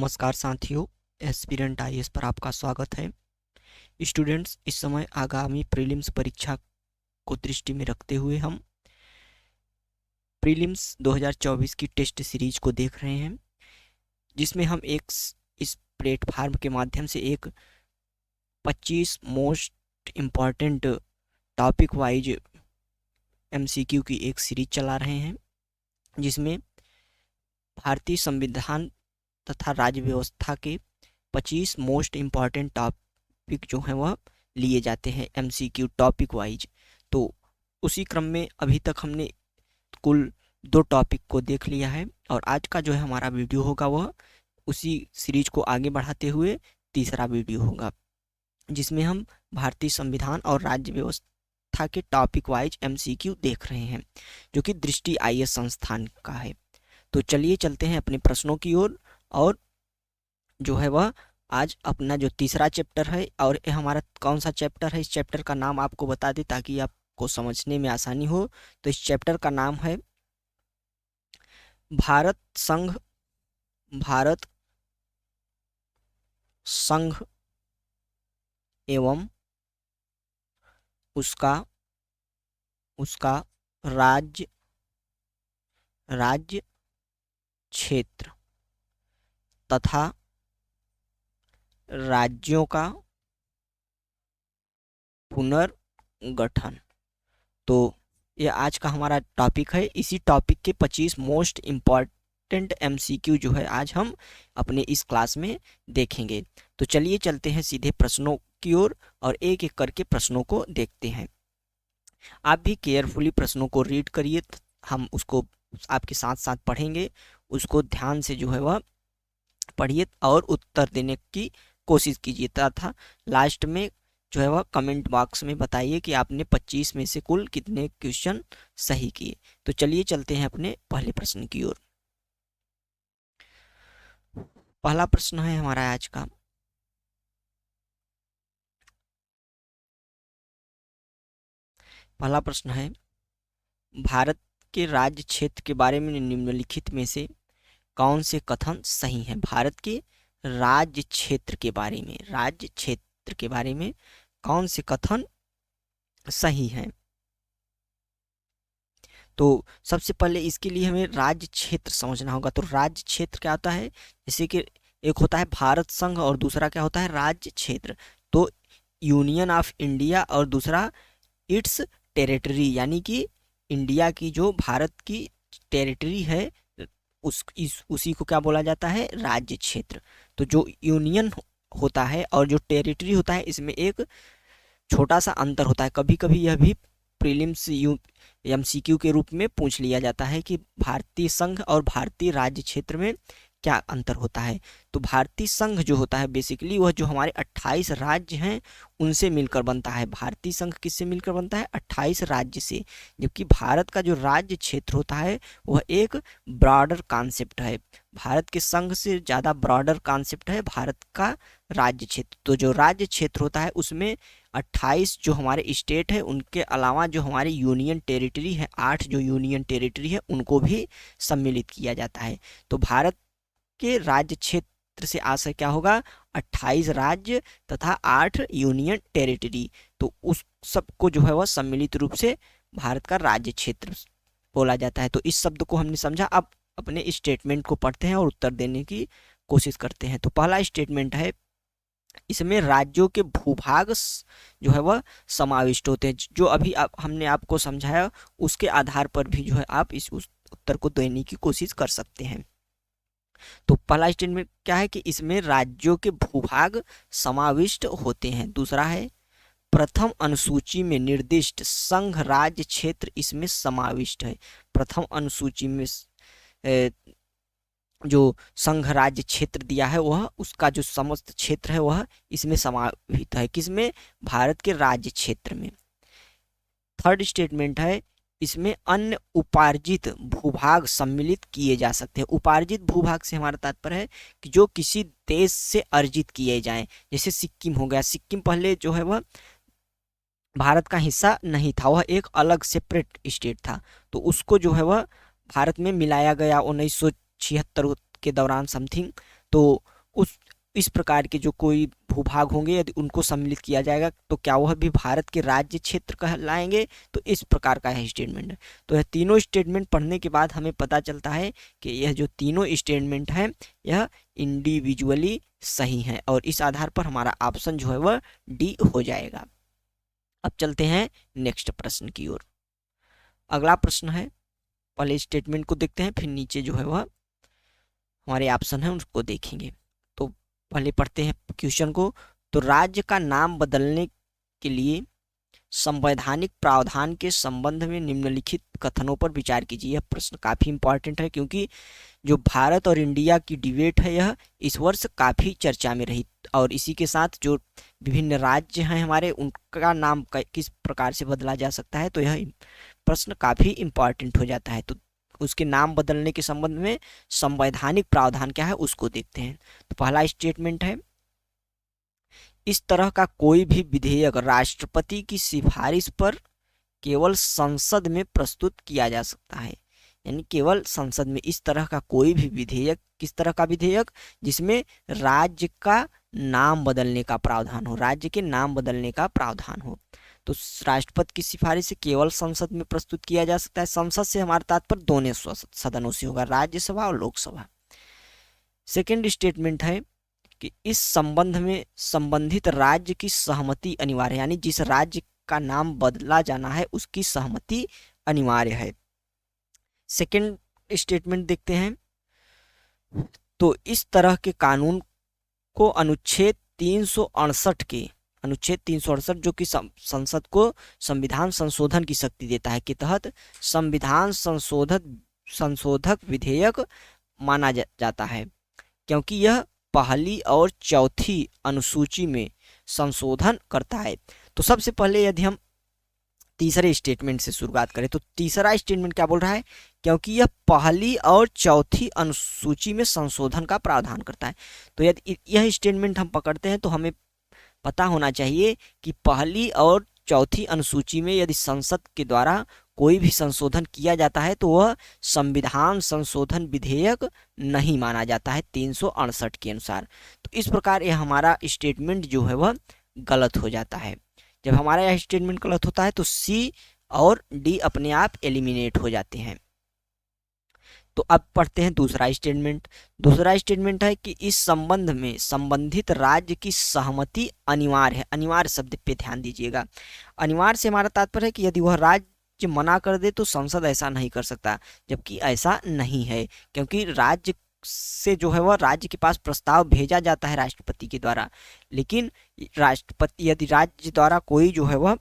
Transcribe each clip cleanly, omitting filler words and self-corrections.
नमस्कार साथियों, aspirant IAS पर आपका स्वागत है। स्टूडेंट्स, इस समय आगामी प्रीलिम्स परीक्षा को दृष्टि में रखते हुए हम प्रीलिम्स 2024 की टेस्ट सीरीज को देख रहे हैं, जिसमें हम इस प्लेटफार्म के माध्यम से एक 25 most important topic wise MCQ की एक सीरीज चला रहे हैं, जिसमें भारतीय संविधान तथा राज्य व्यवस्था के 25 मोस्ट इम्पॉर्टेंट टॉपिक जो हैं वह लिए जाते हैं एमसीक्यू टॉपिक वाइज। तो उसी क्रम में अभी तक हमने कुल 2 टॉपिक को देख लिया है और आज का जो है हमारा वीडियो होगा वह उसी सीरीज को आगे बढ़ाते हुए तीसरा वीडियो होगा, जिसमें हम भारतीय संविधान और राज्य व्यवस्था के टॉपिक वाइज एमसीक्यू देख रहे हैं, जो कि दृष्टि आईएएस संस्थान का है। तो चलिए चलते हैं अपने प्रश्नों की ओर और जो है वह आज अपना जो तीसरा चैप्टर है, और ये हमारा कौन सा चैप्टर है, इस चैप्टर का नाम आपको बता दें ताकि आपको समझने में आसानी हो। तो इस चैप्टर का नाम है भारत संघ एवं उसका राज्य क्षेत्र तथा राज्यों का पुनर्गठन। तो ये आज का हमारा टॉपिक है। इसी टॉपिक के 25 मोस्ट इम्पॉर्टेंट एमसीक्यू जो है आज हम अपने इस क्लास में देखेंगे। तो चलिए चलते हैं सीधे प्रश्नों की ओर और एक एक करके प्रश्नों को देखते हैं। आप भी केयरफुली प्रश्नों को रीड करिए, हम उसको आपके साथ साथ पढ़ेंगे, उसको ध्यान से जो है वह पढ़िए और उत्तर देने की कोशिश कीजिए तथा लास्ट में जो है वह कमेंट बॉक्स में बताइए कि आपने 25 में से कुल कितने क्वेश्चन सही किए। तो चलिए चलते हैं अपने पहले प्रश्न की ओर। पहला प्रश्न है हमारा आज का, पहला प्रश्न है भारत के राज्य क्षेत्र के बारे में निम्नलिखित में से कौन से कथन सही हैं। भारत के राज्य क्षेत्र के बारे में कौन से कथन सही हैं। तो सबसे पहले इसके लिए हमें राज्य क्षेत्र समझना होगा। तो राज्य क्षेत्र क्या होता है, जैसे कि एक होता है भारत संघ और दूसरा क्या होता है राज्य क्षेत्र। तो यूनियन ऑफ इंडिया और दूसरा इट्स टेरिटरी, यानी कि इंडिया की जो भारत की टेरिटरी है उसी को क्या बोला जाता है, राज्य क्षेत्र। तो जो यूनियन होता है और जो टेरिटरी होता है, इसमें एक छोटा सा अंतर होता है। कभी कभी यह भी प्रीलिम्स एमसीक्यू के रूप में पूछ लिया जाता है कि भारतीय संघ और भारतीय राज्य क्षेत्र में क्या अंतर होता है। तो भारतीय संघ जो होता है बेसिकली वह जो हमारे 28 राज्य हैं उनसे मिलकर बनता है। भारतीय संघ किससे मिलकर बनता है, 28 राज्य से। जबकि भारत का जो राज्य क्षेत्र होता है वह एक ब्रॉडर कॉन्सेप्ट है। भारत के संघ से ज़्यादा ब्रॉडर कॉन्सेप्ट है भारत का राज्य क्षेत्र। तो जो राज्य क्षेत्र होता है उसमें 28 जो हमारे स्टेट है उनके अलावा जो हमारी यूनियन टेरिटरी है, 8 जो यूनियन टेरिटरी है उनको भी सम्मिलित किया जाता है। तो भारत के राज्य क्षेत्र से आशय क्या होगा, 28 राज्य तथा 8 यूनियन टेरिटरी। तो उस सबको जो है वह सम्मिलित रूप से भारत का राज्य क्षेत्र बोला जाता है। तो इस शब्द को हमने समझा। अब अपने स्टेटमेंट को पढ़ते हैं और उत्तर देने की कोशिश करते हैं। तो पहला स्टेटमेंट है, इसमें राज्यों के भूभाग जो है वह समाविष्ट होते हैं। जो अभी हमने आपको समझाया उसके आधार पर भी जो है आप इस उत्तर को देने की कोशिश कर सकते हैं। तो पहला स्टेटमेंट क्या है कि इसमें राज्यों के भूभाग समाविष्ट होते हैं। दूसरा है, प्रथम अनुसूची में निर्दिष्ट संघ राज्य क्षेत्र इसमें समाविष्ट है। प्रथम अनुसूची में जो संघ राज्य क्षेत्र दिया है वह उसका जो समस्त क्षेत्र है वह इसमें समाविष्ट है। किसमें, भारत के राज्य क्षेत्र में। थर्ड स्टेटमेंट है, इसमें अन्य उपार्जित भूभाग सम्मिलित किए जा सकते हैं। उपार्जित भूभाग से हमारा तात्पर्य है कि जो किसी देश से अर्जित किए जाएं। जैसे सिक्किम हो गया, सिक्किम पहले जो है वह भारत का हिस्सा नहीं था, वह एक अलग सेपरेट स्टेट था। तो उसको जो है वह भारत में मिलाया गया 1976 के दौरान समथिंग। तो उस इस प्रकार के जो कोई भूभाग होंगे यदि उनको सम्मिलित किया जाएगा तो क्या वह भी भारत के राज्य क्षेत्र कहलाएंगे। तो इस प्रकार का है स्टेटमेंट। तो यह तीनों स्टेटमेंट पढ़ने के बाद हमें पता चलता है कि यह जो तीनों स्टेटमेंट हैं यह इंडिविजुअली सही हैं और इस आधार पर हमारा ऑप्शन जो है वह डी हो जाएगा। अब चलते हैं नेक्स्ट प्रश्न की ओर। अगला प्रश्न है, पहले स्टेटमेंट को देखते हैं फिर नीचे जो है वह हमारे ऑप्शन है उसको देखेंगे। तो पहले पढ़ते हैं क्वेश्चन को। तो राज्य का नाम बदलने के लिए संवैधानिक प्रावधान के संबंध में निम्नलिखित कथनों पर विचार कीजिए। यह प्रश्न काफ़ी इंपॉर्टेंट है क्योंकि जो भारत और इंडिया की डिबेट है यह इस वर्ष काफ़ी चर्चा में रही और इसी के साथ जो विभिन्न राज्य हैं हमारे उनका नाम किस प्रकार से बदला जा सकता है, तो यह प्रश्न काफ़ी इंपॉर्टेंट हो जाता है। तो उसके नाम बदलने के संबंध में संवैधानिक प्रावधान क्या है उसको देखते हैं। तो पहला स्टेटमेंट है, इस तरह का कोई भी विधेयक राष्ट्रपति की सिफारिश पर केवल संसद में प्रस्तुत किया जा सकता है। यानी केवल संसद में इस तरह का कोई भी विधेयक, किस तरह का विधेयक, जिसमें राज्य का नाम बदलने का प्रावधान हो, राज्य के नाम बदलने का प्रावधान हो, तो राष्ट्रपति की सिफारिश से केवल संसद में प्रस्तुत किया जा सकता है। संसद से हमारा तात्पर्य दोनों सदनों से होगा, राज्यसभा और लोकसभा। सेकेंड स्टेटमेंट है कि इस संबंध में संबंधित राज्य की सहमति अनिवार्य है, यानी जिस राज्य का नाम बदला जाना है उसकी सहमति अनिवार्य है। सेकेंड स्टेटमेंट देखते हैं। तो इस तरह के कानून को अनुच्छेद 368 जो कि संसद को संविधान संशोधन की शक्ति देता है के तहत संविधान संशोधक विधेयक माना जाता है, क्योंकि यह पहली और चौथी अनुसूची में संशोधन करता है। तो सबसे पहले यदि हम तीसरे स्टेटमेंट से शुरुआत करें तो तीसरा स्टेटमेंट क्या बोल रहा है, क्योंकि यह पहली और चौथी अनुसूची में संशोधन का प्रावधान करता है। तो यदि यह स्टेटमेंट हम पकड़ते हैं तो हमें पता होना चाहिए कि पहली और चौथी अनुसूची में यदि संसद के द्वारा कोई भी संशोधन किया जाता है तो वह संविधान संशोधन विधेयक नहीं माना जाता है 368 के अनुसार। तो इस प्रकार यह हमारा स्टेटमेंट जो है वह गलत हो जाता है। जब हमारा यह स्टेटमेंट गलत होता है तो सी और डी अपने आप एलिमिनेट हो जाते हैं। तो अब पढ़ते हैं दूसरा स्टेटमेंट। दूसरा स्टेटमेंट है कि इस संबंध में संबंधित राज्य की सहमति अनिवार्य है। अनिवार्य शब्द पे ध्यान दीजिएगा। अनिवार्य से हमारा तात्पर्य है कि यदि वह राज्य मना कर दे तो संसद ऐसा नहीं कर सकता, जबकि ऐसा नहीं है, क्योंकि राज्य से जो है वह राज्य के पास प्रस्ताव भेजा जाता है राष्ट्रपति के द्वारा, लेकिन राष्ट्रपति यदि राज्य द्वारा कोई जो है वह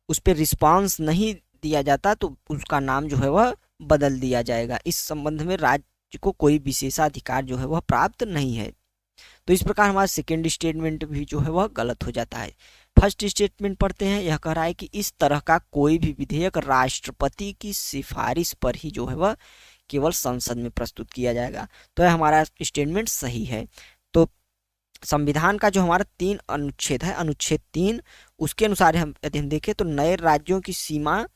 उस पर रिस्पांस नहीं दिया जाता तो उसका नाम जो है वह बदल दिया जाएगा। इस संबंध में राज्य को कोई विशेषाधिकार जो है वह प्राप्त नहीं है। तो इस प्रकार हमारा सेकेंड स्टेटमेंट भी जो है वह गलत हो जाता है। फर्स्ट स्टेटमेंट पढ़ते हैं। यह कह रहा है कि इस तरह का कोई भी विधेयक राष्ट्रपति की सिफारिश पर ही जो है वह केवल संसद में प्रस्तुत किया जाएगा। तो यह हमारा स्टेटमेंट सही है। तो संविधान का जो हमारा 3 अनुच्छेद है, अनुच्छेद 3, उसके अनुसार यदि हम देखें तो नए राज्यों की सीमा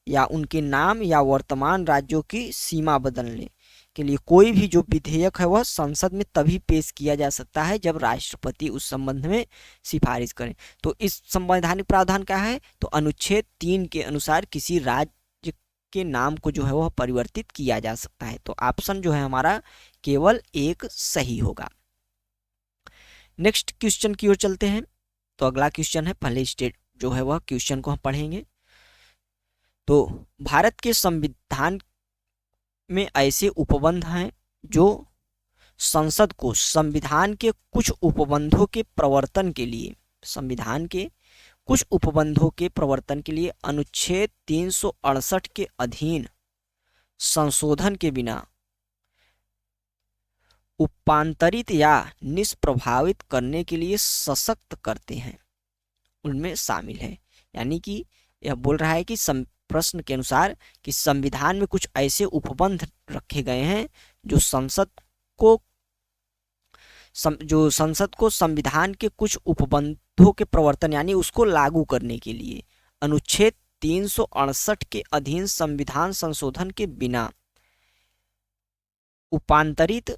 या उनके नाम या वर्तमान राज्यों की सीमा बदलने के लिए कोई भी जो विधेयक है वह संसद में तभी पेश किया जा सकता है जब राष्ट्रपति उस संबंध में सिफारिश करें। तो इस संवैधानिक प्रावधान क्या है, तो अनुच्छेद 3 के अनुसार किसी राज्य के नाम को जो है वह परिवर्तित किया जा सकता है। तो ऑप्शन जो है हमारा केवल एक सही होगा। नेक्स्ट क्वेश्चन की ओर चलते हैं। तो अगला क्वेश्चन है, पहले स्टेट जो है वह क्वेश्चन को हम पढ़ेंगे। तो भारत के संविधान में ऐसे उपबंध हैं जो संसद को संविधान के कुछ उपबंधों के प्रवर्तन के लिए, संविधान के कुछ उपबंधों के प्रवर्तन के लिए अनुच्छेद 368 के अधीन संशोधन के बिना उपांतरित या निष्प्रभावित करने के लिए सशक्त करते हैं, उनमें शामिल है। यानी कि यह बोल रहा है कि प्रश्न के अनुसार कि संविधान में कुछ ऐसे उपबंध रखे गए हैं जो संसद को संविधान के कुछ उपबंधों के प्रवर्तन यानी उसको लागू करने के लिए अनुच्छेद 368 के अधीन संविधान संशोधन के बिना उपांतरित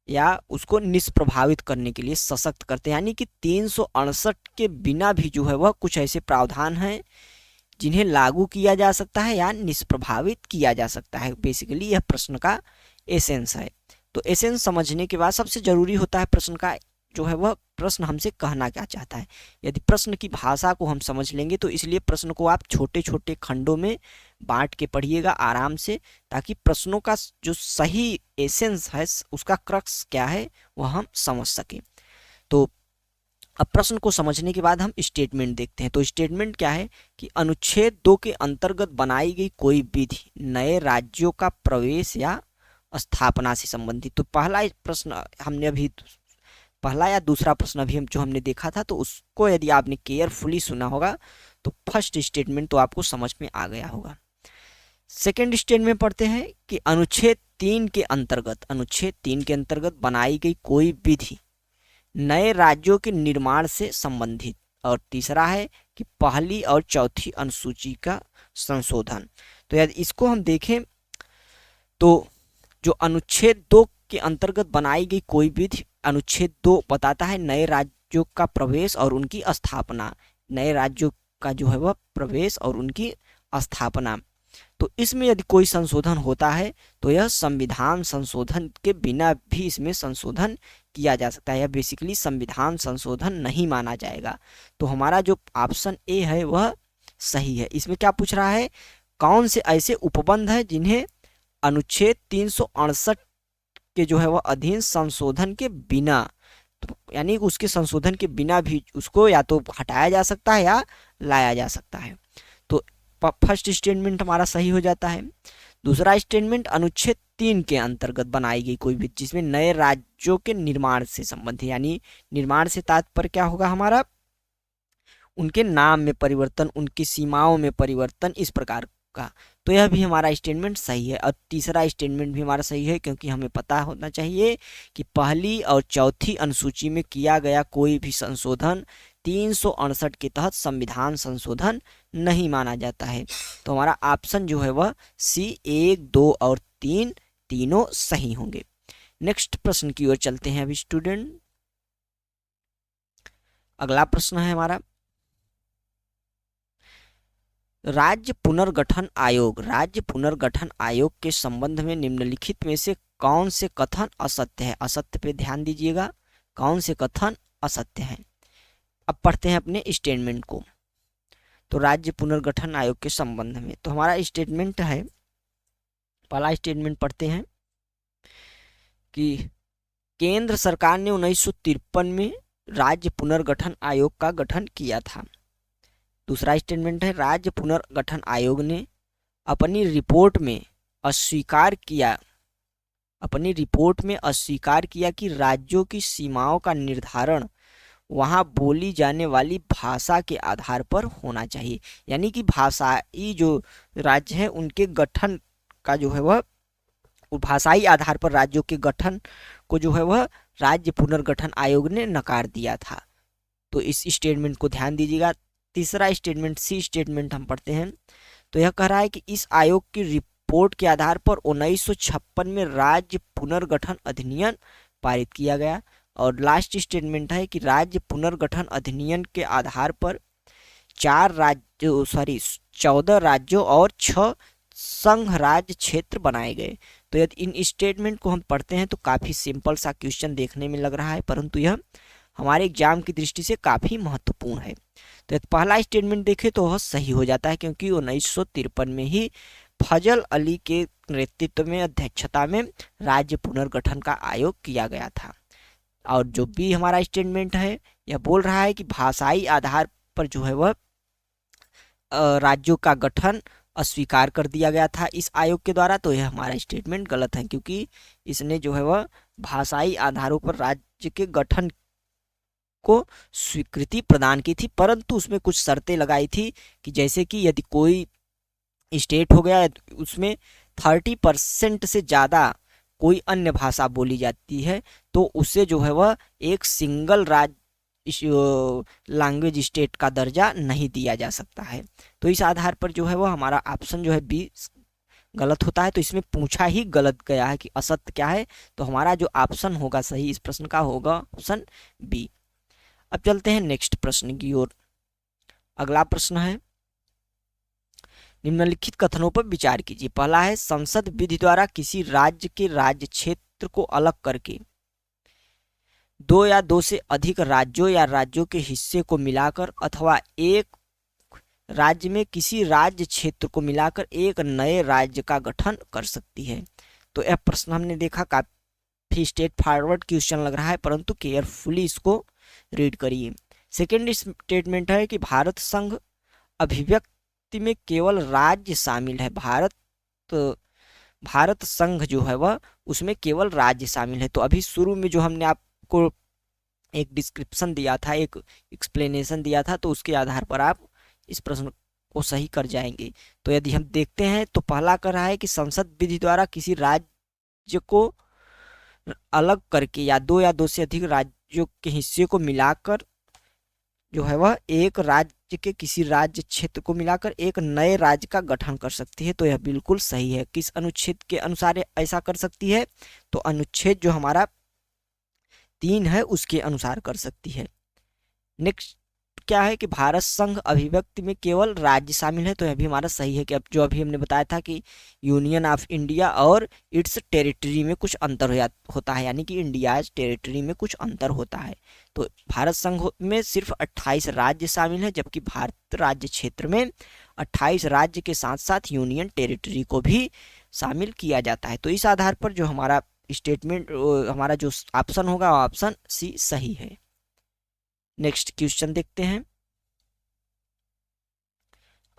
या उसको निष्प्रभावित करने के लिए सशक्त करते हैं। यानी कि 368 के बिना भी जो है वह कुछ ऐसे प्रावधान हैं जिन्हें लागू किया जा सकता है या निष्प्रभावित किया जा सकता है। बेसिकली यह प्रश्न का एसेंस है। तो एसेंस समझने के बाद सबसे जरूरी होता है प्रश्न का जो है वह प्रश्न हमसे कहना क्या चाहता है। यदि प्रश्न की भाषा को हम समझ लेंगे तो इसलिए प्रश्न को आप छोटे छोटे खंडों में बांट के पढ़िएगा आराम से, ताकि प्रश्नों का जो सही एसेंस है, उसका क्रक्स क्या है, वह हम समझ सकें। तो अब प्रश्न को समझने के बाद हम स्टेटमेंट देखते हैं। तो स्टेटमेंट क्या है कि अनुच्छेद 2 के अंतर्गत बनाई गई कोई विधि नए राज्यों का प्रवेश या स्थापना से संबंधित। तो पहला प्रश्न हमने अभी, पहला या दूसरा प्रश्न अभी जो हमने देखा था, तो उसको यदि आपने केयरफुली सुना होगा तो फर्स्ट स्टेटमेंट तो आपको समझ में आ गया होगा। सेकेंड स्टेटमेंट पढ़ते हैं कि अनुच्छेद 3 के अंतर्गत बनाई गई कोई विधि नए राज्यों के निर्माण से संबंधित। और तीसरा है कि पहली और चौथी अनुसूची का संशोधन। तो यदि इसको हम देखें तो जो अनुच्छेद 2 के अंतर्गत बनाई गई कोई विधि, अनुच्छेद 2 बताता है नए राज्यों का प्रवेश और उनकी स्थापना, नए राज्यों का जो है वह प्रवेश और उनकी स्थापना। तो इसमें यदि कोई संशोधन होता है तो यह संविधान संशोधन के बिना भी इसमें संशोधन किया जा सकता है। यह बेसिकली संविधान संशोधन नहीं माना जाएगा। तो हमारा जो ऑप्शन ए है वह सही है। इसमें क्या पूछ रहा है, कौन से ऐसे उपबंध है जिन्हें अनुच्छेद 368 के जो है वह अधीन संशोधन के बिना, तो यानी उसके संशोधन के बिना भी उसको या तो हटाया जा सकता है या लाया जा सकता है। तो फर्स्ट स्टेटमेंट हमारा सही हो जाता है। दूसरा स्टेटमेंट अनुच्छेद 3 के अंतर्गत बनाई गई कोई भी जिसमें नए राज्यों के निर्माण से संबंधित, यानी निर्माण से तात्पर्य क्या होगा हमारा, उनके नाम में परिवर्तन, उनकी सीमाओं में परिवर्तन, इस प्रकार का। तो यह भी हमारा स्टेटमेंट सही है। और तीसरा स्टेटमेंट भी हमारा सही है, क्योंकि हमें पता होना चाहिए कि पहली और चौथी अनुसूची में किया गया कोई भी संशोधन 368 के तहत संविधान संशोधन नहीं माना जाता है। तो हमारा ऑप्शन जो है वह सी 1, 2 और 3 तीनों सही होंगे। नेक्स्ट प्रश्न की ओर चलते हैं अभी स्टूडेंट। अगला प्रश्न है हमारा, राज्य पुनर्गठन आयोग के संबंध में निम्नलिखित में से कौन से कथन असत्य है। असत्य पे ध्यान दीजिएगा, कौन से कथन असत्य हैं। अब पढ़ते हैं अपने स्टेटमेंट को। तो राज्य पुनर्गठन आयोग के संबंध में तो हमारा स्टेटमेंट है, पहला स्टेटमेंट पढ़ते हैं कि केंद्र सरकार ने 1953 में राज्य पुनर्गठन आयोग का गठन किया था। दूसरा स्टेटमेंट है, राज्य पुनर्गठन आयोग ने अपनी रिपोर्ट में अस्वीकार किया कि राज्यों की सीमाओं का निर्धारण वहां बोली जाने वाली भाषा के आधार पर होना चाहिए। यानी कि भाषाई जो राज्य है उनके गठन का जो है वह भाषाई आधार पर राज्यों के गठन को जो है वह राज्य पुनर्गठन आयोग ने नकार दिया था। तो इस स्टेटमेंट को ध्यान दीजिएगा। तीसरा स्टेटमेंट, सी स्टेटमेंट हम पढ़ते हैं। तो यह कह रहा है कि इस आयोग की रिपोर्ट के आधार पर 1956 में राज्य पुनर्गठन अधिनियम पारित किया गया। और लास्ट स्टेटमेंट है कि राज्य पुनर्गठन अधिनियम के आधार पर 14 राज्यों और 6 संघ राज्य क्षेत्र बनाए गए। तो यदि इन स्टेटमेंट को हम पढ़ते हैं तो काफ़ी सिंपल सा क्वेश्चन देखने में लग रहा है, परंतु यह हमारे एग्जाम की दृष्टि से काफ़ी महत्वपूर्ण है। तो यदि पहला स्टेटमेंट देखें तो वह सही हो जाता है, क्योंकि 1953 में ही फजल अली के नेतृत्व में अध्यक्षता में राज्य पुनर्गठन का आयोग किया गया था। और जो भी हमारा स्टेटमेंट है यह बोल रहा है कि भाषाई आधार पर जो है वह राज्यों का गठन अस्वीकार कर दिया गया था इस आयोग के द्वारा। तो यह हमारा स्टेटमेंट गलत है, क्योंकि इसने जो है वह भाषाई आधारों पर राज्य के गठन को स्वीकृति प्रदान की थी, परंतु उसमें कुछ शर्तें लगाई थी कि जैसे कि यदि कोई स्टेट हो गया उसमें 30% से ज़्यादा कोई अन्य भाषा बोली जाती है तो उसे जो है वह एक सिंगल लैंग्वेज स्टेट का दर्जा नहीं दिया जा सकता है। तो इस आधार पर जो है वह हमारा ऑप्शन जो है बी गलत होता है, तो इसमें पूछा ही गलत गया है कि असत्य क्या है। तो हमारा जो ऑप्शन होगा सही इस प्रश्न का होगा ऑप्शन बी। अब चलते हैं नेक्स्ट प्रश्न की ओर। अगला प्रश्न है, निम्नलिखित कथनों पर विचार कीजिए। पहला है, संसद विधि द्वारा किसी राज्य के राज्य क्षेत्र को अलग करके दो या दो से अधिक राज्यों या राज्यों के हिस्से को मिलाकर अथवा एक राज्य में किसी राज्य क्षेत्र को मिलाकर एक नए राज्य का गठन कर सकती है। तो यह प्रश्न हमने देखा काफी स्ट्रेट फॉरवर्ड क्वेश्चन लग रहा है, परंतु केयरफुली इसको रीड करिए। सेकेंड स्टेटमेंट है कि भारत संघ अभिव्यक्ति में केवल राज्य शामिल है। भारत संघ जो है वह उसमें केवल राज्य शामिल है। तो अभी शुरू में जो हमने आपको एक डिस्क्रिप्शन दिया था, एक एक्सप्लेनेशन दिया था, तो उसके आधार पर आप इस प्रश्न को सही कर जाएंगे। तो यदि हम देखते हैं तो पहला कर रहा है कि संसद विधि द्वारा किसी राज्य को अलग करके या दो से अधिक राज्यों के हिस्से को मिलाकर जो है वह एक राज्य के किसी राज्य क्षेत्र को मिलाकर एक नए राज्य का गठन कर सकती है। तो यह बिल्कुल सही है। किस अनुच्छेद के अनुसार ऐसा कर सकती है? तो अनुच्छेद जो हमारा 3 है उसके अनुसार कर सकती है। नेक्स्ट क्या है कि भारत संघ अभिव्यक्ति में केवल राज्य शामिल है। तो यह भी हमारा सही है कि अब जो अभी हमने बताया था कि यूनियन ऑफ इंडिया और इट्स टेरिटरी में कुछ अंतर होता है, यानी कि इंडिया टेरिटरी में कुछ अंतर होता है। तो भारत संघ में सिर्फ 28 राज्य शामिल है, जबकि भारत राज्य क्षेत्र में 28 राज्य के साथ साथ यूनियन टेरिटरी को भी शामिल किया जाता है। तो इस आधार पर जो हमारा स्टेटमेंट हमारा जो ऑप्शन होगा ऑप्शन सी सही है। नेक्स्ट क्वेश्चन देखते हैं।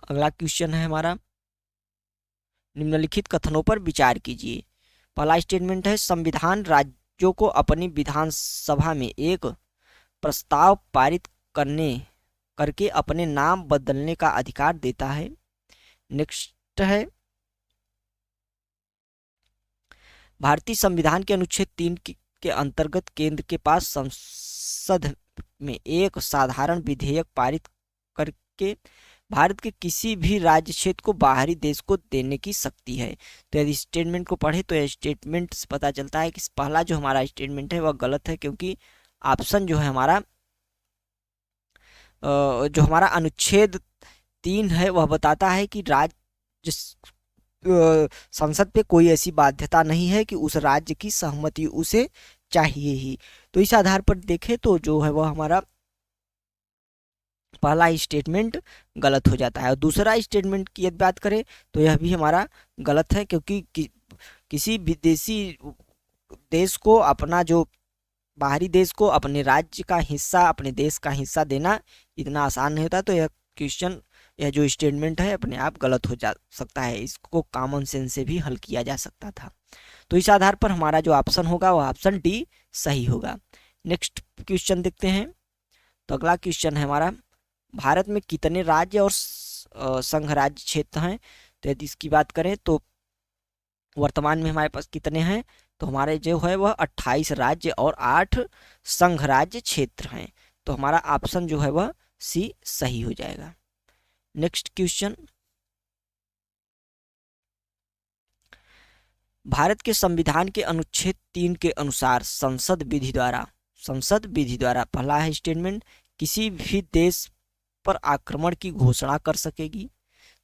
अगला क्वेश्चन है हमारा, निम्नलिखित कथनों पर विचार कीजिए। पहला स्टेटमेंट है, संविधान राज्यों को अपनी विधानसभा में एक प्रस्ताव पारित करके अपने नाम बदलने का अधिकार देता है। नेक्स्ट है, भारतीय संविधान के अनुच्छेद 3 के अंतर्गत केंद्र के पास संसद में एक साधारण विधेयक पारित करके भारत के किसी भी राज्य क्षेत्र को बाहरी देश को देने की शक्ति है। तो यदि स्टेटमेंट को पढ़े तो यह स्टेटमेंट से पता चलता है कि पहला जो हमारा स्टेटमेंट है वह गलत है, क्योंकि ऑप्शन जो है हमारा जो हमारा अनुच्छेद 3 है वह बताता है कि राज्य संसद पे कोई ऐसी बाध्यता नहीं है कि उस राज्य की सहमति उसे चाहिए ही। तो इस आधार पर देखें तो जो है वह हमारा पहला स्टेटमेंट गलत हो जाता है। और दूसरा स्टेटमेंट की यदि बात करें तो यह भी हमारा गलत है, क्योंकि किसी विदेशी देश को अपना जो बाहरी देश को अपने राज्य का हिस्सा अपने देश का हिस्सा देना इतना आसान नहीं होता। तो यह क्वेश्चन यह जो स्टेटमेंट है अपने आप गलत हो जा सकता है, इसको कॉमन सेंस से भी हल किया जा सकता था। तो इस आधार पर हमारा जो ऑप्शन होगा वह ऑप्शन डी सही होगा। नेक्स्ट क्वेश्चन देखते हैं। तो अगला क्वेश्चन है हमारा, भारत में कितने राज्य और संघ राज्य क्षेत्र हैं? तो यदि इसकी बात करें तो वर्तमान में हमारे पास कितने हैं? तो हमारे जो है वह 28 राज्य और 8 संघ राज्य क्षेत्र हैं। तो हमारा ऑप्शन जो है वह सी सही हो जाएगा। नेक्स्ट क्वेश्चन, भारत के संविधान के अनुच्छेद 3 के अनुसार संसद विधि द्वारा पहला है स्टेटमेंट, किसी भी देश पर आक्रमण की घोषणा कर सकेगी।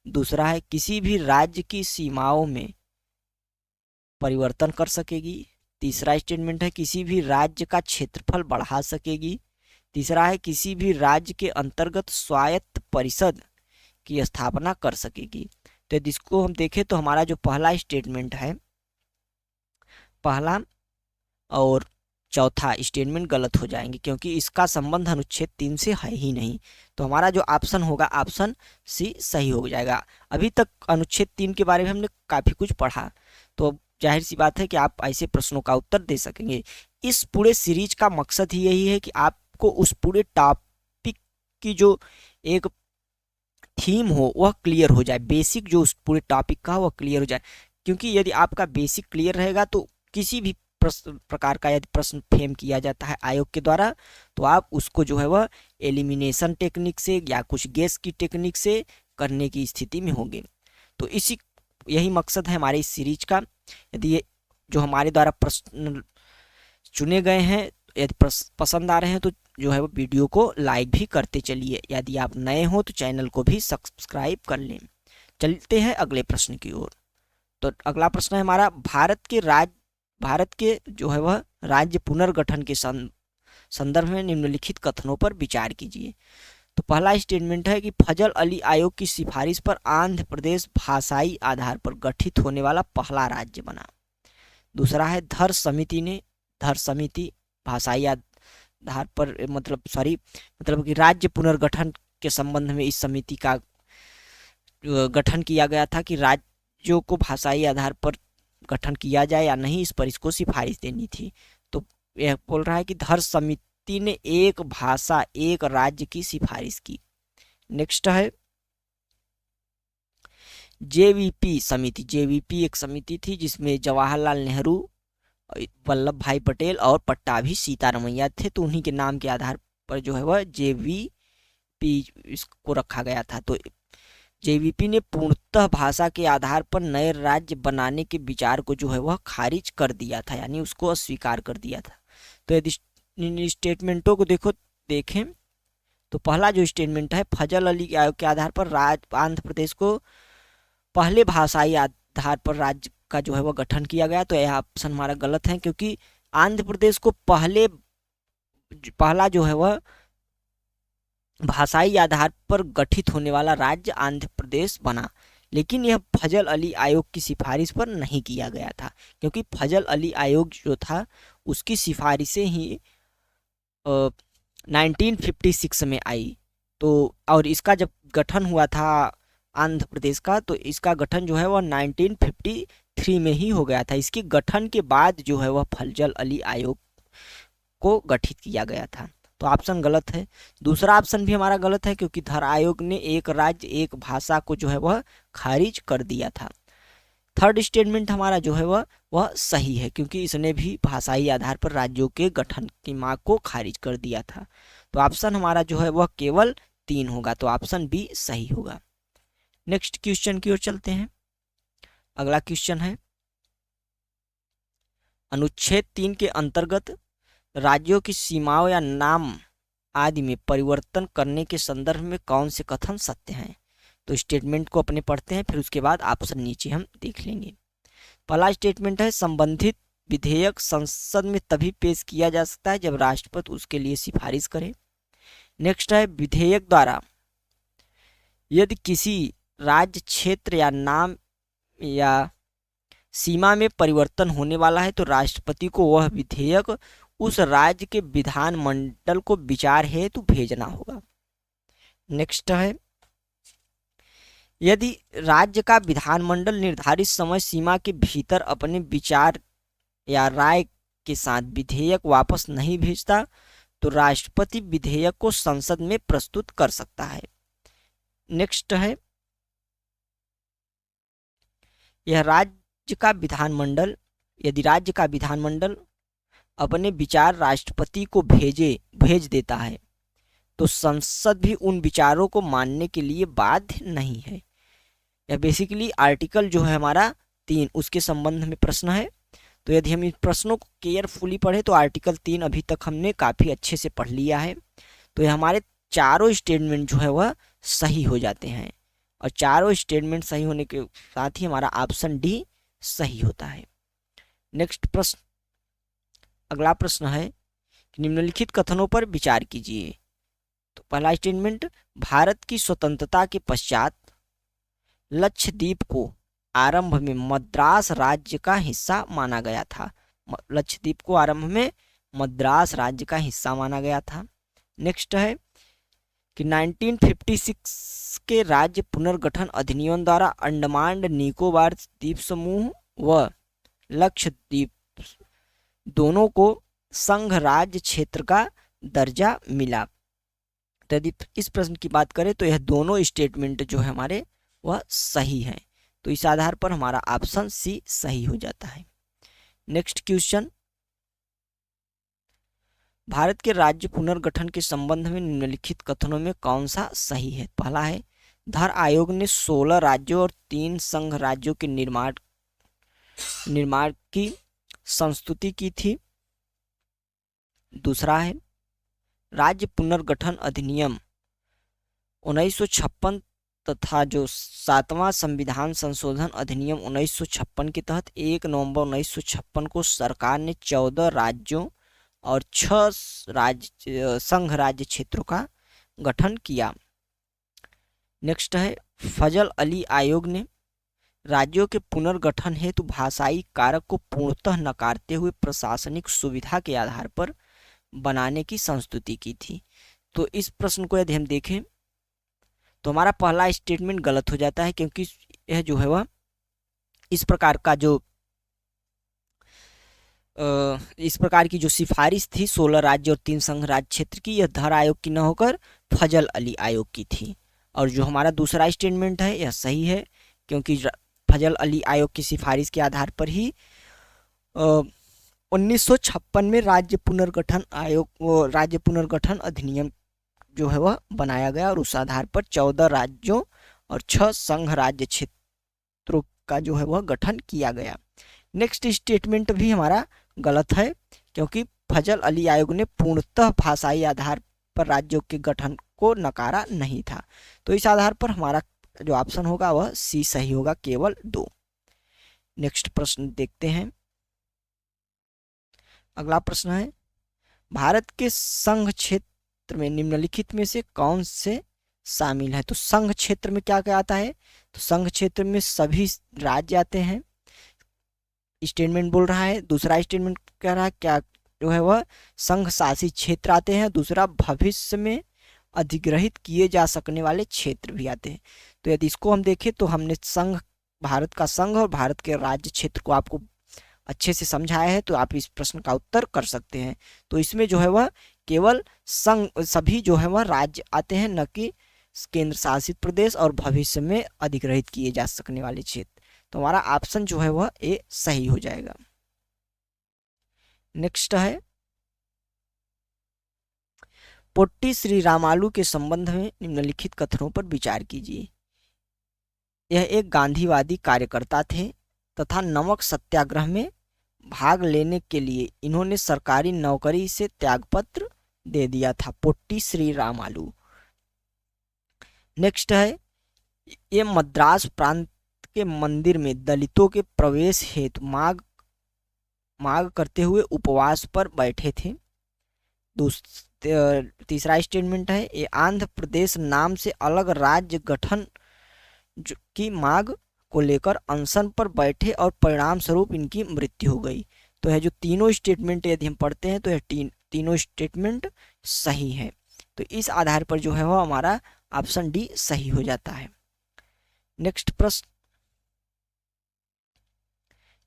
दूसरा है, किसी भी राज्य की सीमाओं में परिवर्तन कर सकेगी। तीसरा स्टेटमेंट है, किसी भी राज्य का क्षेत्रफल बढ़ा सकेगी। तीसरा है, किसी भी राज्य के अंतर्गत स्वायत्त परिषद की स्थापना कर सकेगी। तो यदि इसको हम देखें तो हमारा जो पहला स्टेटमेंट है, पहला और चौथा स्टेटमेंट गलत हो जाएंगे, क्योंकि इसका संबंध अनुच्छेद 3 से है ही नहीं। तो हमारा जो ऑप्शन होगा ऑप्शन सी सही हो जाएगा। अभी तक अनुच्छेद 3 के बारे में हमने काफ़ी कुछ पढ़ा, तो जाहिर सी बात है कि आप ऐसे प्रश्नों का उत्तर दे सकेंगे। इस पूरे सीरीज का मकसद ही यही है कि आपको उस पूरे टॉपिक की जो एक थीम हो वह क्लियर हो जाए, बेसिक जो उस पूरे टॉपिक का वह क्लियर हो जाए। क्योंकि यदि आपका बेसिक क्लियर रहेगा तो किसी भी प्रकार का यदि प्रश्न फ्रेम किया जाता है आयोग के द्वारा तो आप उसको जो है वह एलिमिनेशन टेक्निक से या कुछ गेस की टेक्निक से करने की स्थिति में होंगे। तो इसी यही मकसद है हमारे इस सीरीज का। यदि ये जो हमारे द्वारा प्रश्न चुने गए हैं यदि पसंद आ रहे हैं तो जो है वो वीडियो को लाइक भी करते चलिए। यदि आप नए हो तो चैनल को भी सब्सक्राइब कर लें। चलते हैं अगले प्रश्न की ओर। तो अगला प्रश्न है हमारा, भारत के जो है वह राज्य पुनर्गठन के संदर्भ में निम्नलिखित कथनों पर विचार कीजिए। तो पहला स्टेटमेंट है कि फजल अली आयोग की सिफारिश पर आंध्र प्रदेश भाषाई आधार पर गठित होने वाला पहला राज्य बना। दूसरा है धर समिति भाषाई आधार पर मतलब कि राज्य पुनर्गठन के संबंध में इस समिति का गठन किया गया था कि राज्यों को भाषाई आधार पर गठन किया जाए या नहीं, इस पर इसको सिफारिश देनी थी। तो यह बोल रहा है कि धर समिति ने एक भाषा एक राज्य की सिफारिश की। नेक्स्ट है जेवीपी समिति। जेवीपी एक समिति थी जिसमें जवाहरलाल नेहरू, वल्लभ भाई पटेल और पट्टाभी सीतारमैया थे। तो उन्हीं के नाम के आधार पर जो है वह जेवीपी इसको रखा गया था। तो जेवीपी ने पूर्णतः भाषा के आधार पर नए राज्य बनाने के विचार को जो है वह खारिज कर दिया था, यानी उसको अस्वीकार कर दिया था। तो यदि इन स्टेटमेंटों को देखें तो पहला जो स्टेटमेंट है, फजल अली आयोग के आधार पर आंध्र प्रदेश को पहले भाषाई आधार पर राज्य का जो है वह गठन किया गया। तो यह ऑप्शन हमारा गलत है, क्योंकि आंध्र प्रदेश को पहला जो है वह भाषाई आधार पर गठित होने वाला राज्य आंध्र प्रदेश बना, लेकिन यह फजल अली आयोग की सिफारिश पर नहीं किया गया था, क्योंकि फजल अली आयोग जो था उसकी सिफारिशें ही 1956 में आई। तो और इसका जब गठन हुआ था आंध्र प्रदेश का, तो इसका गठन जो है वह 1953 में ही हो गया था। इसके गठन के बाद जो है वह फजल अली आयोग को गठित किया गया था। तो ऑप्शन गलत है। दूसरा ऑप्शन भी हमारा गलत है, क्योंकि धर आयोग ने एक राज्य एक भाषा को जो है वह खारिज कर दिया था। थर्ड स्टेटमेंट हमारा जो है वह सही है, क्योंकि इसने भी भाषाई आधार पर राज्यों के गठन की मांग को खारिज कर दिया था। तो ऑप्शन हमारा जो है वह केवल 3 होगा। तो ऑप्शन बी सही होगा। नेक्स्ट क्वेश्चन की ओर चलते हैं। अगला क्वेश्चन है, अनुच्छेद 3 के अंतर्गत राज्यों की सीमाओं या नाम आदि में परिवर्तन करने के संदर्भ में कौन से कथन सत्य हैं। तो स्टेटमेंट को अपने पढ़ते हैं, फिर उसके बाद ऑप्शन नीचे हम देख लेंगे। पहला स्टेटमेंट है, संबंधित विधेयक संसद में तभी पेश किया जा सकता है जब राष्ट्रपति उसके लिए सिफारिश करे। नेक्स्ट है, विधेयक द्वारा यदि किसी राज्य क्षेत्र या नाम या सीमा में परिवर्तन होने वाला है तो राष्ट्रपति को वह विधेयक उस राज्य के विधानमंडल को विचार हेतु भेजना होगा। नेक्स्ट है, यदि राज्य का विधानमंडल निर्धारित समय सीमा के भीतर अपने विचार या राय के साथ विधेयक वापस नहीं भेजता तो राष्ट्रपति विधेयक को संसद में प्रस्तुत कर सकता है। नेक्स्ट है, यह राज्य का विधानमंडल यदि राज्य का विधानमंडल अपने विचार राष्ट्रपति को भेज देता है तो संसद भी उन विचारों को मानने के लिए बाध्य नहीं है। यह बेसिकली आर्टिकल जो है हमारा 3 उसके संबंध में प्रश्न है। तो यदि हम इन प्रश्नों को केयरफुली पढ़े तो आर्टिकल 3 अभी तक हमने काफ़ी अच्छे से पढ़ लिया है। तो यह हमारे चारों स्टेटमेंट जो है वह सही हो जाते हैं, और चारों स्टेटमेंट सही होने के साथ ही हमारा ऑप्शन डी सही होता है। नेक्स्ट प्रश्न, अगला प्रश्न है कि निम्नलिखित कथनों पर विचार कीजिए। तो पहला स्टेटमेंट, भारत की स्वतंत्रता के पश्चात लक्षद्वीप को आरंभ में मद्रास राज्य का हिस्सा माना गया था। लक्षद्वीप को आरंभ में मद्रास राज्य का हिस्सा माना गया था। नेक्स्ट है कि 1956 के राज्य पुनर्गठन अधिनियम द्वारा अंडमान निकोबार द्वीप समूह व लक्षद्वीप दोनों को संघ राज्य क्षेत्र का दर्जा मिला। तो यदि इस प्रश्न की बात करें तो यह दोनों स्टेटमेंट जो है हमारे वह सही हैं। तो इस आधार पर हमारा ऑप्शन सी सही हो जाता है। नेक्स्ट क्वेश्चन, भारत के राज्य पुनर्गठन के संबंध में निम्नलिखित कथनों में कौन सा सही है। पहला है, धर आयोग ने 16 राज्यों और 3 संघ राज्यों के निर्माण की संस्तुति की थी। दूसरा है राज्य पुनर्गठन अधिनियम 1956 तथा जो 7वां संविधान संशोधन अधिनियम 1956 के तहत 1 नवंबर 1956 को सरकार ने 14 राज्यों और 6 संघ राज्य क्षेत्रों का गठन किया। नेक्स्ट है फजल अली आयोग ने राज्यों के पुनर्गठन हेतु भाषाई कारक को पूर्णतः नकारते हुए प्रशासनिक सुविधा के आधार पर बनाने की संस्तुति की थी। तो इस प्रश्न को यदि हम देखें तो हमारा पहला स्टेटमेंट गलत हो जाता है, क्योंकि यह जो है वह इस प्रकार की जो सिफारिश थी 16 राज्य और 3 संघ राज्य क्षेत्र की, यह धर आयोग की न होकर फजल अली आयोग की थी। और जो हमारा दूसरा स्टेटमेंट है यह सही है, क्योंकि फजल अली आयोग की सिफारिश के आधार पर ही 1956 में राज्य पुनर्गठन अधिनियम जो है वह बनाया गया और उस आधार पर 14 राज्यों और 6 संघ राज्य क्षेत्रों का जो है वह गठन किया गया। नेक्स्ट स्टेटमेंट भी हमारा गलत है, क्योंकि फजल अली आयोग ने पूर्णतः भाषाई आधार पर राज्यों के गठन को नकारा नहीं था। तो इस आधार पर हमारा जो ऑप्शन होगा वह सी सही होगा, केवल 2। नेक्स्ट प्रश्न देखते हैं। अगला प्रश्न है भारत के संघ क्षेत्र में निम्नलिखित में से कौन से शामिल है। तो संघ क्षेत्र में क्या क्या आता है, तो संघ क्षेत्र में सभी राज्य आते हैं, स्टेटमेंट बोल रहा है। दूसरा स्टेटमेंट कह रहा है क्या जो है वह संघ शासित क्षेत्र आते हैं। दूसरा भविष्य में अधिग्रहित किए जा सकने वाले क्षेत्र भी आते हैं। तो यदि इसको हम देखें तो हमने भारत का संघ और भारत के राज्य क्षेत्र को आपको अच्छे से समझाया है, तो आप इस प्रश्न का उत्तर कर सकते हैं। तो इसमें जो है वह केवल सभी जो है वह राज्य आते हैं, न कि केंद्र शासित प्रदेश और भविष्य में अधिग्रहित किए जा सकने वाले क्षेत्र। तो हमारा ऑप्शन जो है वह ए सही हो जाएगा। नेक्स्ट है पोट्टी श्री रामालू के संबंध में निम्नलिखित कथनों पर विचार कीजिए। यह एक गांधीवादी कार्यकर्ता थे तथा नमक सत्याग्रह में भाग लेने के लिए इन्होंने सरकारी नौकरी से त्यागपत्र दे दिया था। पोट्टी श्री रामालू। नेक्स्ट है ये मद्रास प्रांत के मंदिर में दलितों के प्रवेश हेतु मांग करते हुए उपवास पर बैठे थे। तीसरा स्टेटमेंट है ये आंध्र प्रदेश नाम से अलग राज्य गठन की मांग को लेकर अनशन पर बैठे और परिणाम स्वरूप इनकी मृत्यु हो गई। तो यह जो तीनों स्टेटमेंट यदि हम पढ़ते हैं तो यह तीनों स्टेटमेंट सही है। तो इस आधार पर जो है वह हमारा ऑप्शन डी सही हो जाता है। नेक्स्ट प्रश्न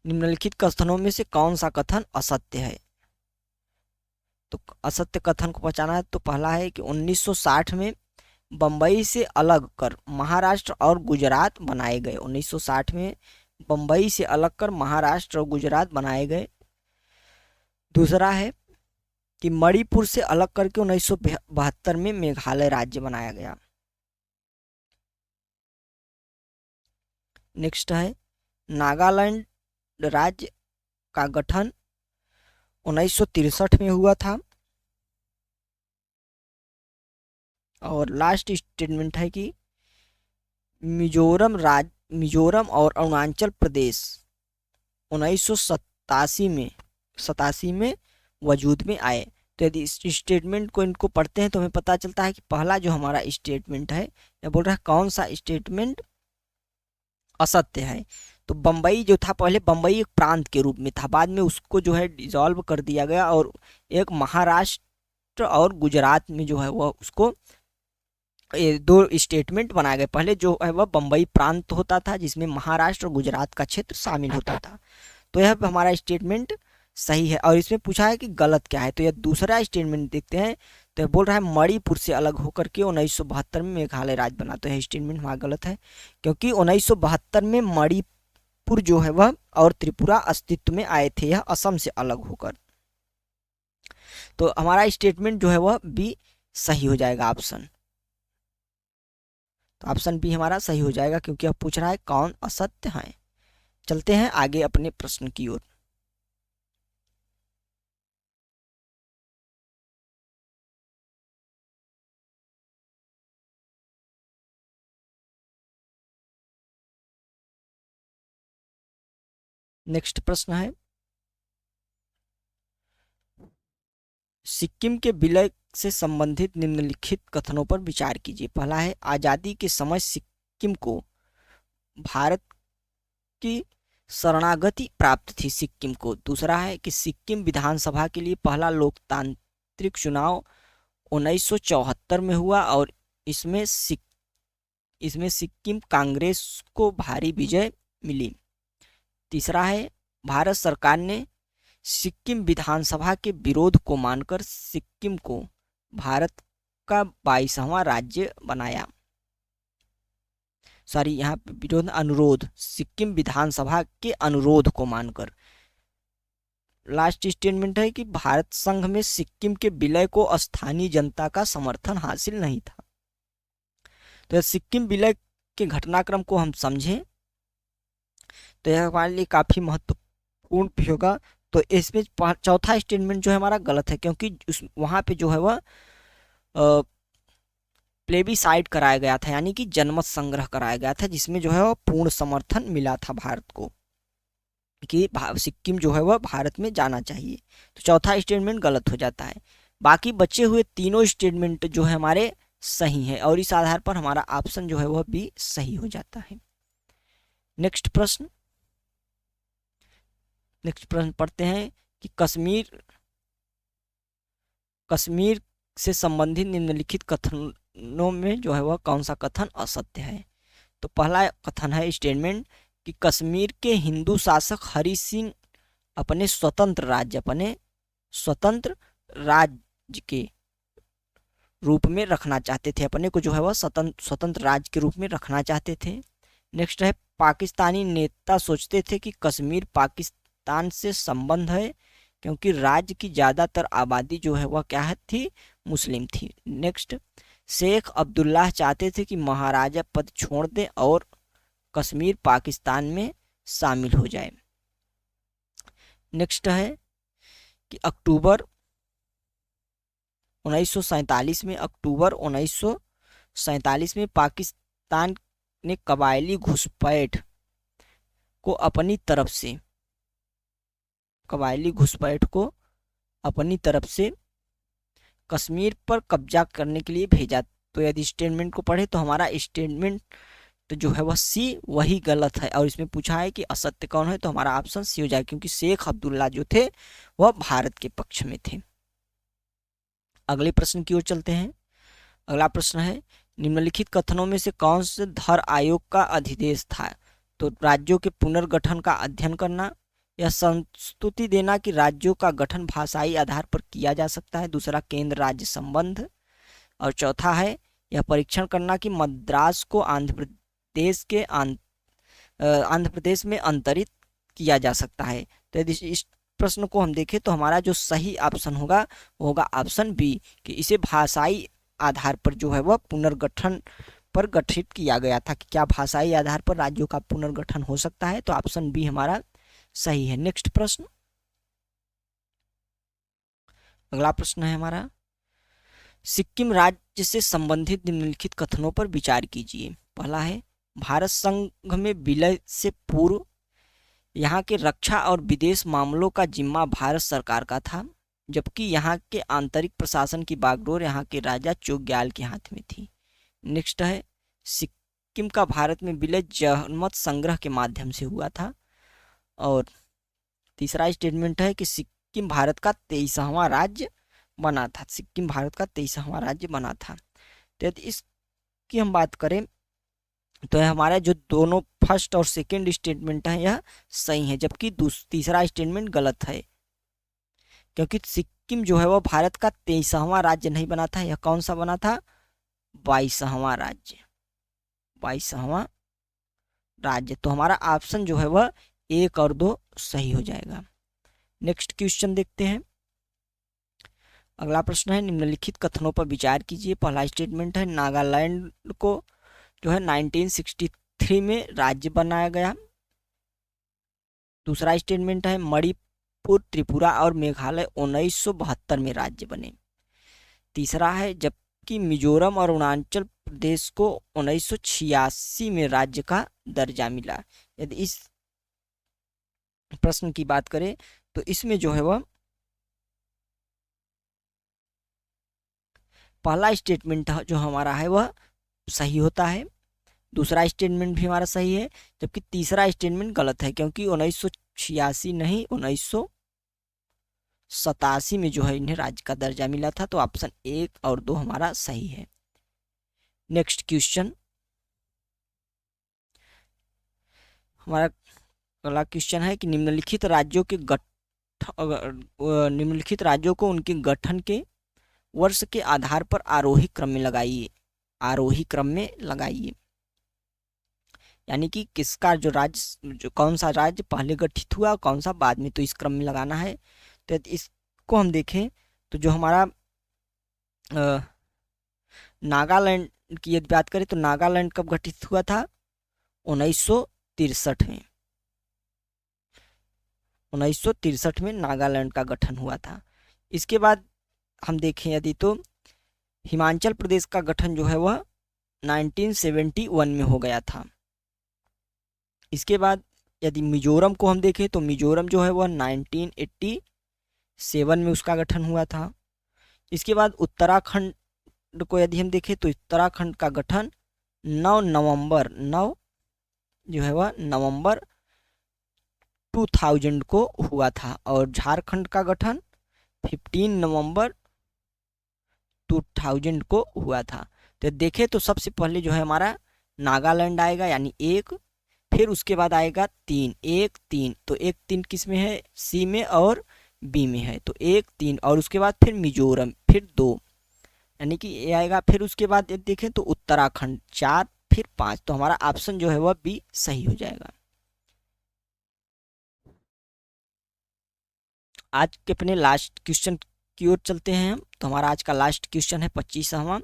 निम्नलिखित कथनों में से कौन सा कथन असत्य है। तो असत्य कथन को पहचाना है। तो पहला है कि 1960 में बंबई से अलग कर महाराष्ट्र और गुजरात बनाए गए। 1960 में बंबई से अलग कर महाराष्ट्र और गुजरात बनाए गए। दूसरा है कि मणिपुर से अलग करके 1972 में मेघालय राज्य बनाया गया। नेक्स्ट है नागालैंड राज्य का गठन 1963 में हुआ था। और लास्ट स्टेटमेंट है कि मिजोरम और अरुणाचल प्रदेश 1987 में वजूद में आए। तो यदि इस स्टेटमेंट को इनको पढ़ते हैं तो हमें पता चलता है कि पहला जो हमारा स्टेटमेंट है यह बोल रहा है कौन सा स्टेटमेंट असत्य है। तो बंबई जो था पहले बंबई एक प्रांत के रूप में था, बाद में उसको जो है डिसॉल्व कर दिया गया और एक महाराष्ट्र और गुजरात में जो है वह उसको दो स्टेटमेंट बनाए गए। पहले जो है वह बंबई प्रांत होता था जिसमें महाराष्ट्र और गुजरात का क्षेत्र शामिल होता था। तो यह हमारा स्टेटमेंट सही है। और इसमें पूछा है कि गलत क्या है, तो यह दूसरा स्टेटमेंट देखते हैं। तो यह बोल रहा है मणिपुर से अलग होकर के 1972 में मेघालय राज्य बना। तो यह स्टेटमेंट हमारा गलत है, क्योंकि 1972 में मणिपुर जो है वह और त्रिपुरा अस्तित्व में आए थे, यह असम से अलग होकर। तो हमारा स्टेटमेंट जो है वह बी सही हो जाएगा ऑप्शन। तो ऑप्शन बी हमारा सही हो जाएगा, क्योंकि अब पूछ रहा है कौन असत्य है। चलते हैं आगे अपने प्रश्न की ओर। नेक्स्ट प्रश्न है, सिक्किम के विलय से संबंधित निम्नलिखित कथनों पर विचार कीजिए। पहला है, आजादी के समय सिक्किम को भारत की शरणागति प्राप्त थी सिक्किम को। दूसरा है कि सिक्किम विधानसभा के लिए पहला लोकतांत्रिक चुनाव 1974 में हुआ और इसमें सिक्किम कांग्रेस को भारी विजय मिली। तीसरा है, भारत सरकार ने सिक्किम विधानसभा के विरोध को मानकर सिक्किम को भारत का 22वां राज्य बनाया। सॉरी, यहाँ पे विरोध अनुरोध, सिक्किम विधानसभा के अनुरोध को मानकर। लास्ट स्टेटमेंट है कि भारत संघ में सिक्किम के विलय को स्थानीय जनता का समर्थन हासिल नहीं था। तो सिक्किम विलय के घटनाक्रम को हम समझें तो यह हमारे लिए काफी महत्वपूर्ण भी होगा। तो इसमें चौथा स्टेटमेंट जो है हमारा गलत है, क्योंकि उस वहाँ पे जो है वह प्लेबिसाइड कराया गया था, यानी कि जनमत संग्रह कराया गया था, जिसमें जो है वह पूर्ण समर्थन मिला था भारत को कि सिक्किम जो है वह भारत में जाना चाहिए। तो चौथा स्टेटमेंट गलत हो जाता है। बाकी बचे हुए तीनों स्टेटमेंट जो है हमारे सही है और इस आधार पर हमारा ऑप्शन जो है वह भी सही हो जाता है। नेक्स्ट प्रश्न पढ़ते हैं कि कश्मीर से संबंधित निम्नलिखित कथनों में जो है वह कौन सा कथन असत्य है। तो पहला कथन है स्टेटमेंट कि कश्मीर के हिंदू शासक हरि सिंह अपने स्वतंत्र राज्य के रूप में रखना चाहते थे, अपने को जो है वह स्वतंत्र राज्य के रूप में रखना चाहते थे। नेक्स्ट है, पाकिस्तानी नेता सोचते थे कि कश्मीर पाकिस्तान से संबंध है, क्योंकि राज्य की ज़्यादातर आबादी जो है वह क्या है थी, मुस्लिम थी। नेक्स्ट, शेख अब्दुल्लाह चाहते थे कि महाराजा पद छोड़ दें और कश्मीर पाकिस्तान में शामिल हो जाए। नेक्स्ट है कि अक्टूबर 1947 में पाकिस्तान ने कबायली घुसपैठ को अपनी तरफ से कश्मीर पर कब्जा करने के लिए भेजा। तो यदि स्टेटमेंट को पढ़े तो हमारा स्टेटमेंट तो जो है वह सी वही गलत है, और इसमें पूछा है कि असत्य कौन है, तो हमारा ऑप्शन सी हो जाए, क्योंकि शेख अब्दुल्ला जो थे वह भारत के पक्ष में थे। अगले प्रश्न की ओर चलते हैं। अगला प्रश्न है, निम्नलिखित कथनों में से कौन से धर आयोग का अधिदेश था। तो राज्यों के पुनर्गठन का अध्ययन करना, यह संस्तुति देना कि राज्यों का गठन भाषाई आधार पर किया जा सकता है। दूसरा, केंद्र राज्य संबंध। और चौथा है, यह परीक्षण करना कि मद्रास को आंध्र प्रदेश में अंतरित किया जा सकता है। तो यदि इस प्रश्न को हम देखें तो हमारा जो सही ऑप्शन होगा वो होगा ऑप्शन बी, कि इसे भाषाई आधार पर जो है वह पुनर्गठन पर गठित किया गया था, कि क्या भाषाई आधार पर राज्यों का पुनर्गठन हो सकता है। तो ऑप्शन बी हमारा सही है। नेक्स्ट प्रश्न, अगला प्रश्न है हमारा, सिक्किम राज्य से संबंधित निम्नलिखित कथनों पर विचार कीजिए। पहला है, भारत संघ में विलय से पूर्व यहाँ के रक्षा और विदेश मामलों का जिम्मा भारत सरकार का था, जबकि यहाँ के आंतरिक प्रशासन की बागडोर यहाँ के राजा चोग्याल के हाथ में थी। नेक्स्ट है, सिक्किम का भारत में विलय जनमत संग्रह के माध्यम से हुआ था। और तीसरा स्टेटमेंट है कि सिक्किम भारत का 23वां राज्य बना था। तो यदि इसकी हम बात करें तो हमारा जो दोनों फर्स्ट और सेकंड स्टेटमेंट है यह सही है, जबकि तीसरा स्टेटमेंट गलत है, क्योंकि सिक्किम जो है वह भारत का 23वां राज्य नहीं बना था। यह कौन सा बना था, 22वां राज्य। तो हमारा ऑप्शन जो है वह 1 और 2 सही हो जाएगा। नेक्स्ट क्वेश्चन देखते हैं। अगला प्रश्न है, निम्नलिखित कथनों पर विचार कीजिए। पहला स्टेटमेंट है, नागालैंड को जो है 1963 में राज्य बनाया गया। दूसरा स्टेटमेंट है मणिपुर, त्रिपुरा और मेघालय 1972 में राज्य बने। तीसरा है जबकि मिजोरम और अरुणाचल प्रदेश को 1986 में राज्य का दर्जा मिला। यदि इस प्रश्न की बात करें तो इसमें जो है वह पहला स्टेटमेंट जो हमारा है वह सही होता है, दूसरा स्टेटमेंट भी हमारा सही है, जबकि तीसरा स्टेटमेंट गलत है, क्योंकि 1986 नहीं 1987 में जो है इन्हें राज्य का दर्जा मिला था। तो ऑप्शन 1 और 2 हमारा सही है। नेक्स्ट क्वेश्चन, हमारा अगला क्वेश्चन है कि निम्नलिखित राज्यों को उनके गठन के वर्ष के आधार पर आरोही क्रम में लगाइए। आरोही क्रम में लगाइए, यानी कि किसका जो कौन सा राज्य पहले गठित हुआ, कौन सा बाद में, तो इस क्रम में लगाना है। तो इसको हम देखें तो जो हमारा नागालैंड की यदि बात करें तो नागालैंड कब गठित हुआ था? 1963 में। 1963 में नागालैंड का गठन हुआ था। इसके बाद हम देखें यदि तो हिमाचल प्रदेश का गठन जो है वह 1971 में हो गया था। इसके बाद यदि मिजोरम को हम देखें तो मिजोरम जो है वह 1987 में उसका गठन हुआ था। इसके बाद उत्तराखंड को यदि हम देखें तो उत्तराखंड का गठन 9 जो है वह नवंबर 2000 को हुआ था, और झारखंड का गठन 15 नवंबर 2000 को हुआ था। तो देखें तो सबसे पहले जो है हमारा नागालैंड आएगा, यानी 1, फिर उसके बाद आएगा 3, 1 3, तो 1 3 किस में है? सी में और बी में है, तो 1 3, और उसके बाद फिर मिजोरम, फिर 2, यानी कि ये आएगा। फिर उसके बाद देखें तो उत्तराखंड 4, फिर 5, तो हमारा ऑप्शन जो है वह बी सही हो जाएगा। आज के अपने लास्ट क्वेश्चन की ओर चलते हैं हम। तो हमारा आज का लास्ट क्वेश्चन है 25वां।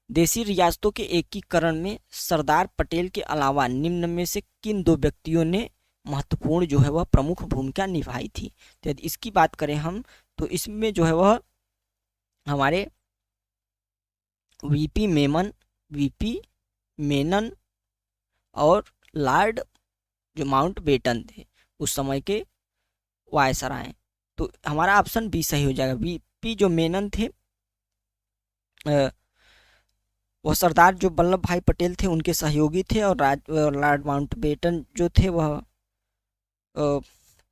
देशी रियासतों के एकीकरण में सरदार पटेल के अलावा निम्न में से किन 2 व्यक्तियों ने महत्वपूर्ण जो है वह प्रमुख भूमिका निभाई थी? तो यदि इसकी बात करें हम तो इसमें जो है वह हमारे वीपी मेनन और लॉर्ड जो माउंटबेटन थे उस समय के वायसराय। तो हमारा ऑप्शन बी सही हो जाएगा। वीपी जो मेनन थे वह सरदार जो वल्लभ भाई पटेल थे उनके सहयोगी थे, और लॉर्ड माउंटबेटन जो थे वह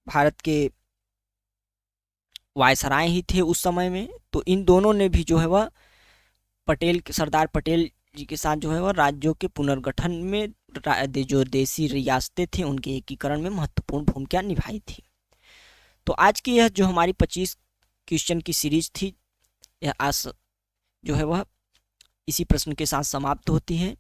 भारत के वायसराय ही थे उस समय में। तो इन दोनों ने भी जो है वह सरदार पटेल जी के साथ जो है वह राज्यों के पुनर्गठन में जो देशी रियासतें थे उनके एकीकरण में महत्वपूर्ण भूमिका निभाई थी। तो आज की यह जो हमारी 25 क्वेश्चन की सीरीज थी, यह आज जो है वह इसी प्रश्न के साथ समाप्त होती है।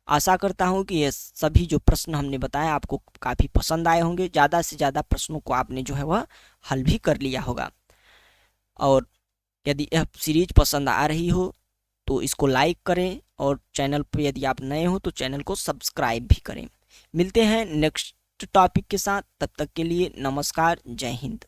आशा करता हूं कि ये सभी जो प्रश्न हमने बताया आपको काफ़ी पसंद आए होंगे। ज़्यादा से ज़्यादा प्रश्नों को आपने जो है वह हल भी कर लिया होगा। और यदि यह सीरीज पसंद आ रही हो तो इसको लाइक करें, और चैनल पर यदि आप नए हो तो चैनल को सब्सक्राइब भी करें। मिलते हैं नेक्स्ट टॉपिक के साथ, तब तक के लिए नमस्कार, जय हिंद।